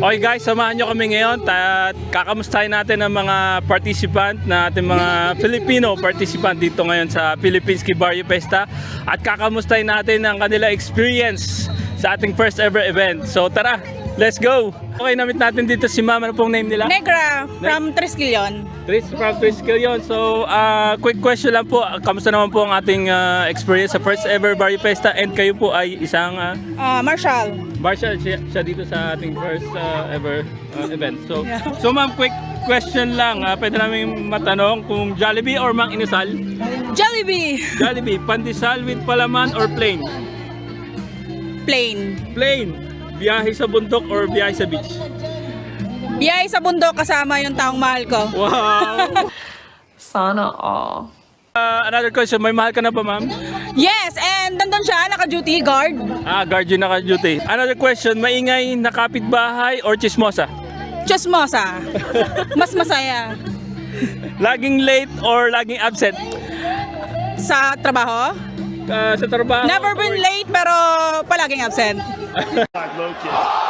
Okay guys, samahan nyo kami ngayon at kakamustahin natin ang mga participant na ating mga Filipino participant dito ngayon sa Philippines Ski Barrio Festa at kakamustahin natin ang kanila experience sa ating first ever event. So tara, let's go! Okay, namit natin dito si Ma'am. Ano pong name nila? Negra from Triskelion. From Triskelion. So, quick question lang po. Kamusta naman po ang ating experience sa first ever Barrio Festa and kayo po ay isang Marshall. Marshall, siya dito sa ating first ever event. So, Yeah. so ma'am, quick question lang. Pwede namin matanong kung Jollibee or Mang Inasal? Jollibee. Jollibee, pandesal with palaman or plain? Plain. Plain. Biyahe sa bundok or biyahe sa beach? Biyay sa bundok kasama yung taong mahal ko. Wow! Sana all. Another question, may mahal ka na ba ma'am? Yes, and nandun siya, naka-duty guard. Guard yun naka-duty. Another question, maingay na kapitbahay or chismosa? Chismosa. Mas masaya. Laging late or laging absent? Sa trabaho? Sa trabaho? Never been late pero palaging absent. Low kick.